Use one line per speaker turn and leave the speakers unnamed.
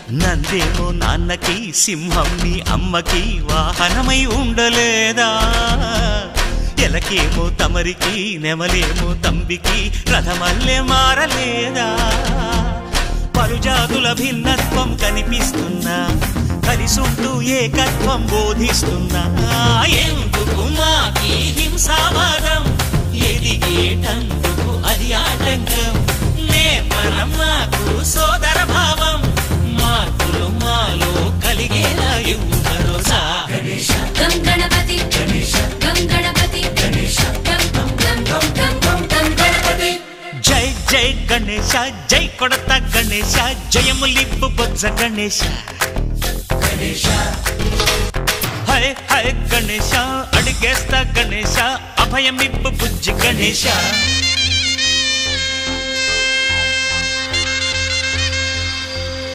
నందేమో నాన్నకి సింహం నీ అమ్మకి వాహనమై ఉండలేదా ఎలకేమో తమరికి నెమలేమో తంబికి రథమల్లే మారలేదా పలుజాతుల భిన్నత్వం కనిపిస్తున్నా కలిసుంటూ ఏకత్వం బోధిస్తున్నా ఎందుకు మాకి హింసావాదం ఎదిగేటందుకు అది ఆటంకం నేపరం మాకు సోదర భావం మార్పులు మాలో కలిగేలా ఇవ్వు భరోసా
గం గణపతి గం గణపతి గం గం గం గం గం గం గణపతి
జై జై గణేశ జై కొడత గణేశ జయములిప్పు బొజ్జ గణేశ హై హై గణేశ అడిగేస్తా గణేశ అభయమిప్పు బుజ్జి గణేశ